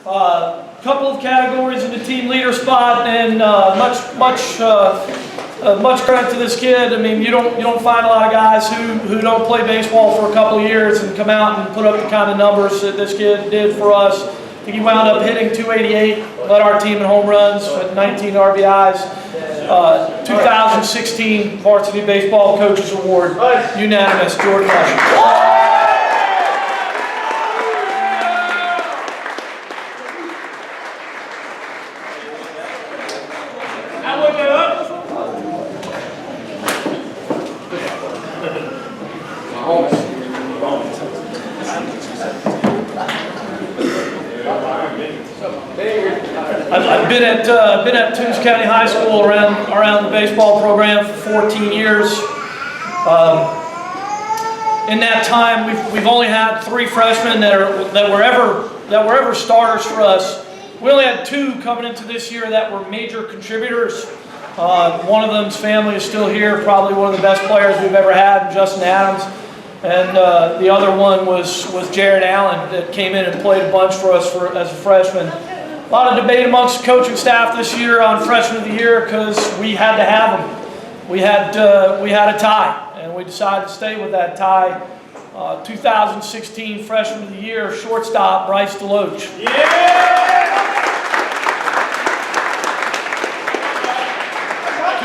Couple of categories in the team leader spot, and much credit to this kid. I mean, you don't find a lot of guys who don't play baseball for a couple of years and come out and put up the kind of numbers that this kid did for us. I think he wound up hitting .288, led our team in home runs with 19 RBIs. 2016 Varsity Baseball Coaches Award, unanimous, Jordan Usher. I've been at Toombs County High School around the baseball program for 14 years. In that time, we've only had 3 freshmen that were ever starters for us. We only had 2 coming into this year that were major contributors. One of them's family is still here, probably one of the best players we've ever had, Justin Adams. And the other one was Jared Allen, that came in and played a bunch for us as a freshman. A lot of debate amongst the coaching staff this year on Freshman of the Year because we had to have them. We had a tie, and we decided to stay with that tie. 2016 Freshman of the Year, shortstop Bryce DeLoach. Yeah!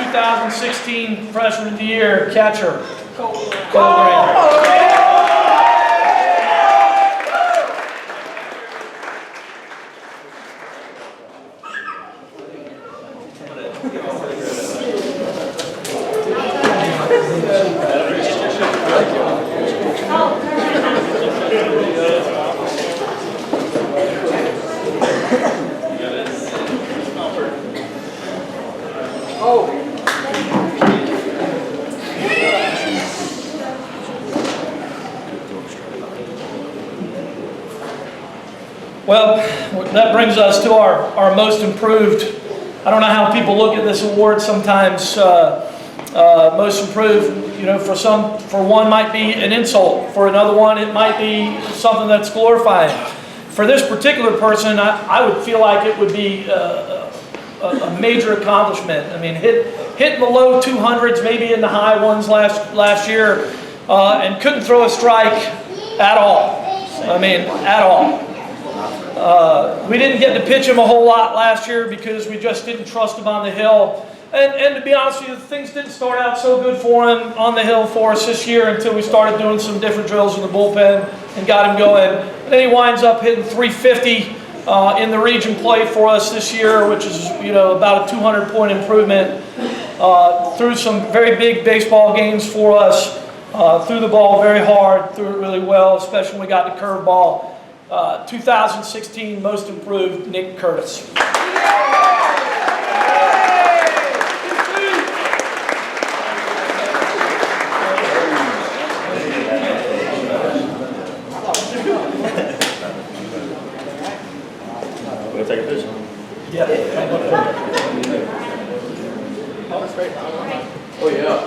2016 Freshman of the Year, catcher Cole Graham. Well, that brings us to our most improved. I don't know how people look at this award sometimes. Most improved, for one might be an insult. For another one, it might be something that's glorifying. For this particular person, I would feel like it would be a major accomplishment. I mean, hitting the low 200s, maybe in the high ones last year, and couldn't throw a strike at all. I mean, at all. We didn't get to pitch him a whole lot last year because we just didn't trust him on the hill. And to be honest with you, things didn't start out so good for him on the hill for us this year until we started doing some different drills in the bullpen and got him going. And then he winds up hitting .350 in the region play for us this year, which is about a 200-point improvement. Threw some very big baseball games for us. Threw the ball very hard, threw it really well, especially when we got the curveball. 2016 Most Improved, Nick Curtis. We'll take a picture. Yeah. Oh yeah.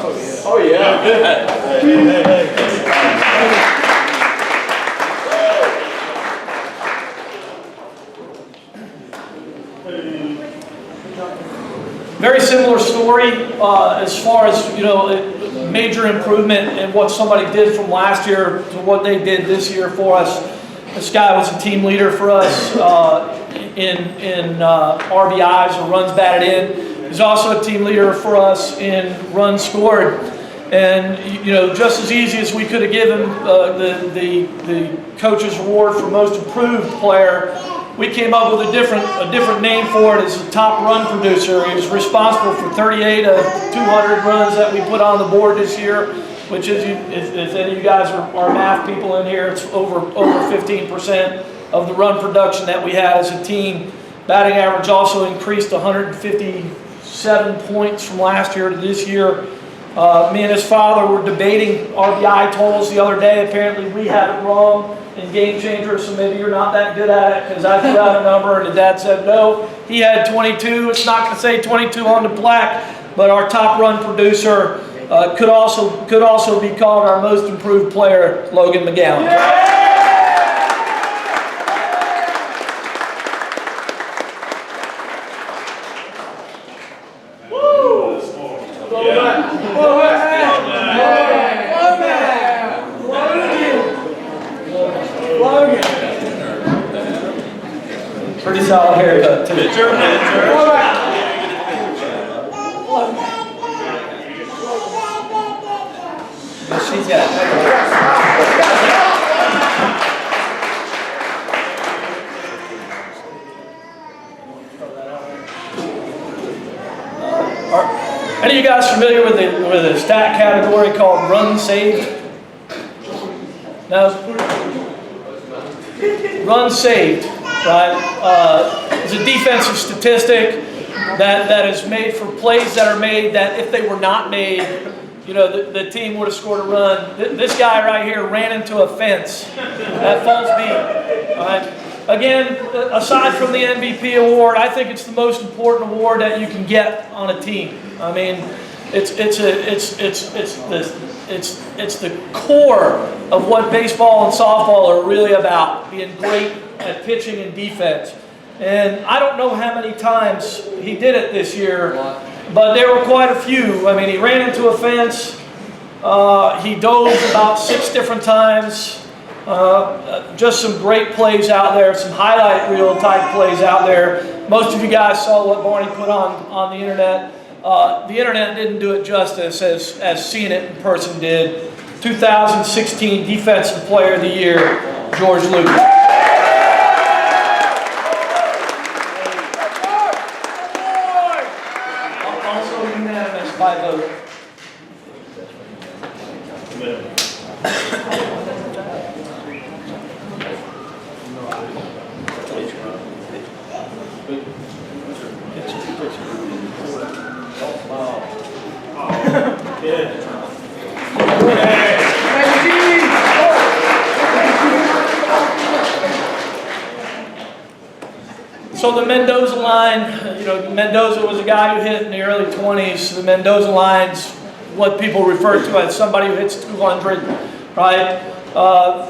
Oh yeah. Oh yeah. Hey. Very similar story as far as major improvement in what somebody did from last year to what they did this year for us. This guy was a team leader for us in RBIs, or runs batted in. He's also a team leader for us in runs scored. And just as easy as we could have given the coach's award for most improved player, we came up with a different name for it as a top run producer. He was responsible for 38 of 200 runs that we put on the board this year, which is, if any of you guys are math people in here, it's over 15% of the run production that we had as a team. Batting average also increased 157 points from last year to this year. Me and his father were debating RBI totals the other day. Apparently we had it wrong in Game Changer, so maybe you're not that good at it, because I threw out a number and the dad said no. He had 22. It's not going to say 22 on the plaque, but our top run producer could also be called our most improved player, Logan McGowan. Yeah! Pretty solid haircut, too. Picture. She's got Are any of you guys familiar with a stat category called run saved? No? Run saved, right? It's a defensive statistic that is made for plays that are made that if they were not made, you know, the team would have scored a run. This guy right here ran into a fence at Falls Beat. All right? Again, aside from the MVP award, I think it's the most important award that you can get on a team. I mean, it's the core of what baseball and softball are really about, being great at pitching and defense. And I don't know how many times he did it this year, but there were quite a few. I mean, he ran into a fence. He dove about 6 different times. Just some great plays out there, some highlight reel type plays out there. Most of you guys saw what Barney put on the internet. The internet didn't do it justice as seeing it in person did. 2016 Defensive Player of the Year, George Lucas. Also unanimous by vote. So the Mendoza line, you know, Mendoza was a guy who hit in the early 20s. The Mendoza line's what people refer to as somebody who hits 200, right?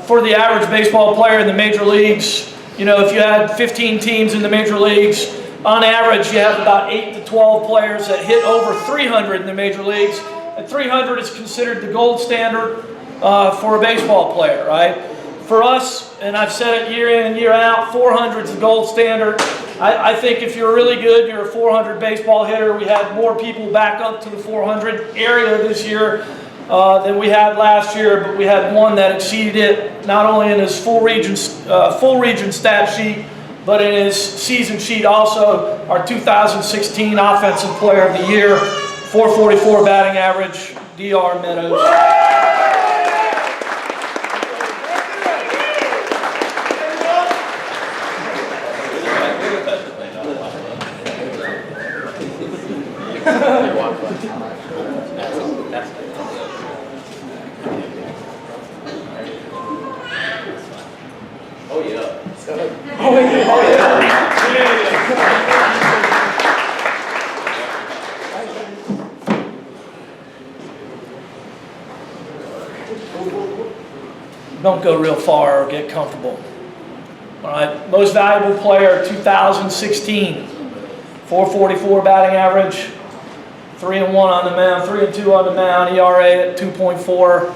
For the average baseball player in the major leagues, you know, if you had 15 teams in the major leagues, on average you have about 8 to 12 players that hit over 300 in the major leagues. And 300 is considered the gold standard for a baseball player, right? For us, and I've said it year in and year out, 400 is the gold standard. I think if you're really good, you're a 400 baseball hitter. We had more people back up to the 400 area this year than we had last year, but we had one that exceeded it, not only in his full region stat sheet, but in his season sheet also. Our 2016 Offensive Player of the Year, 444 batting average, D.R. Meadows. Don't go real far or get comfortable. All right, most valuable player 2016, 444 batting average, 3-1 on the mound, 3-2 on the mound, ERA at 2.4,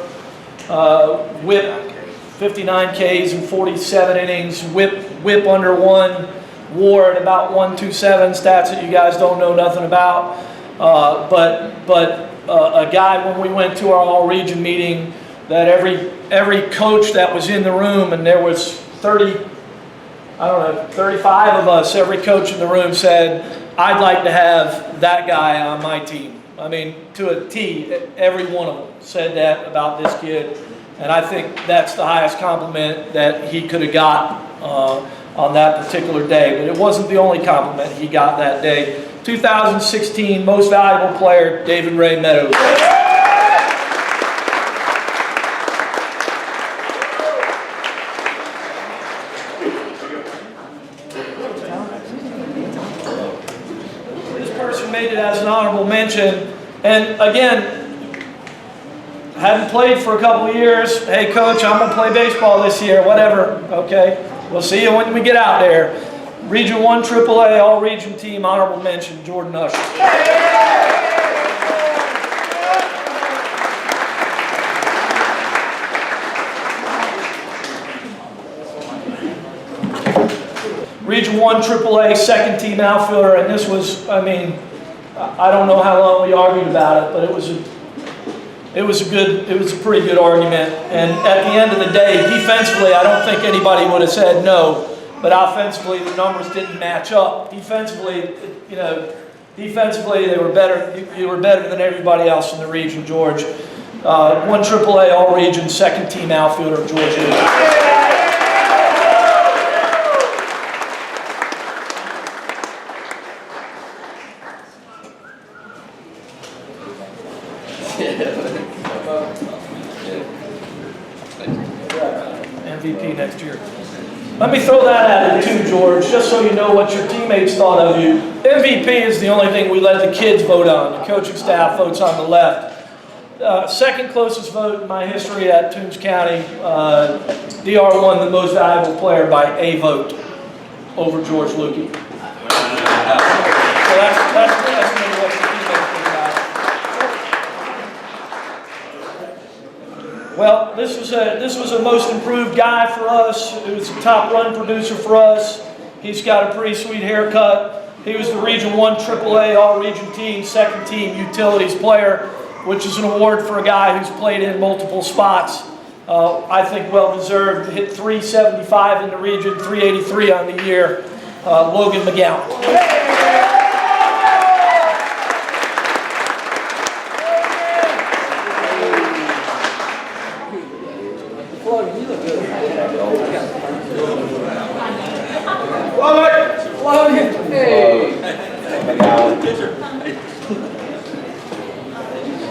WHIP 59 Ks in 47 innings, WHIP under 1, WAR at about 127, stats that you guys don't know nothing about. But a guy, when we went to our all-region meeting, that every coach that was in the room, and there was 35 of us, every coach in the room said, I'd like to have that guy on my team. I mean, to a T, every one of them said that about this kid. And I think that's the highest compliment that he could have got on that particular day. But it wasn't the only compliment he got that day. 2016 Most Valuable Player, David Ray Meadows. Made it as an honorable mention, and again, hadn't played for a couple of years. Hey coach, I'm gonna play baseball this year, whatever. Okay, we'll see you when we get out there. Region 1 AAA all-region team, honorable mention, Jordan Usher. Region 1 AAA second team outfielder, and this was, I mean, I don't know how long we argued about it, but it was a pretty good argument. And at the end of the day, defensively, I don't think anybody would have said no, but offensively, the numbers didn't match up. Defensively, you know, defensively they were better. You were better than everybody else in the region, George. 1 AAA all-region second team outfielder, George. MVP next year. Let me throw that at it too, George, just so you know what your teammates thought of you. MVP is the only thing we let the kids vote on. The coaching staff votes on the left. Second closest vote in my history at Toombs County, DR won the most valuable player by a vote over George Lukey. So that's maybe what the teammates think about it. Well, this was a most improved guy for us. He was a top run producer for us. He's got a pretty sweet haircut. He was the Region 1 AAA all-region team, second team utilities player, which is an award for a guy who's played in multiple spots. I think well-deserved. Hit .375 in the region, .383 on the year. Logan McGowan.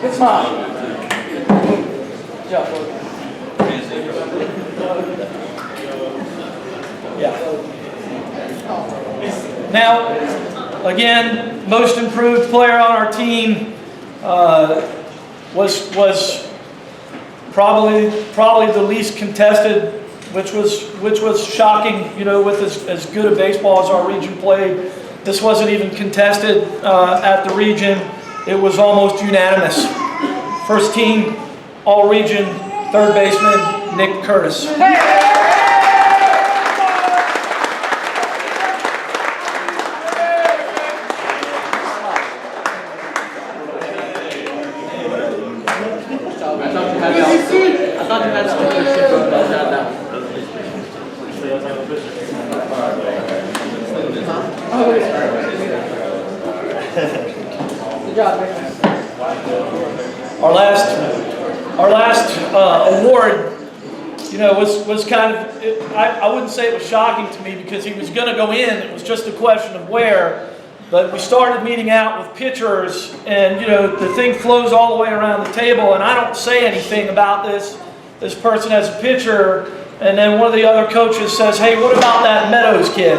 Good smile. Yeah. Now, again, most improved player on our team was probably the least contested, which was shocking. You know, with as good a baseball as our region played, this wasn't even contested at the region. It was almost unanimous. First team, all region, third baseman, Nick Curtis. Good job, man. Our last award, you know, was kind of, I wouldn't say it was shocking to me because he was going to go in. It was just a question of where. But we started meeting out with pitchers, and you know, the thing flows all the way around the table, and I don't say anything about this person as a pitcher, and then one of the other coaches says, "Hey, what about that Meadows kid?"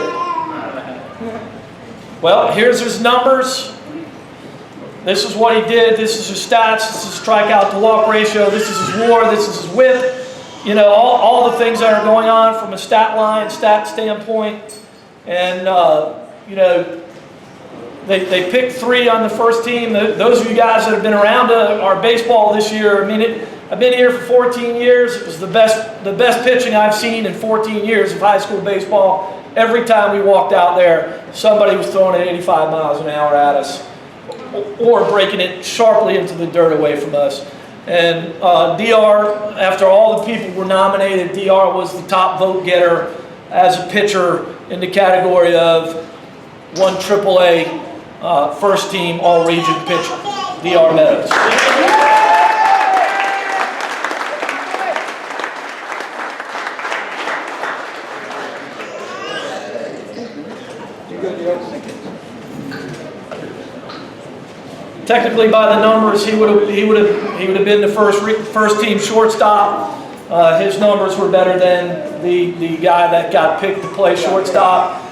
Well, here's his numbers. This is what he did. This is his stats. This is his strikeout to walk ratio. This is his WAR. This is his whip. You know, all the things that are going on from a stat standpoint. And, you know, they picked 3 on the first team. Those of you guys that have been around our baseball this year, I mean, I've been here for 14 years. It was the best pitching I've seen in 14 years of high school baseball. Every time we walked out there, somebody was throwing it 85 miles an hour at us, or breaking it sharply into the dirt away from us. And DR, after all the people were nominated, DR was the top vote getter as a pitcher in the category of 1 AAA first team all-region pitcher, DR Meadows. Technically, by the numbers, he would have been the first team shortstop. His numbers were better than the guy that got picked to play shortstop.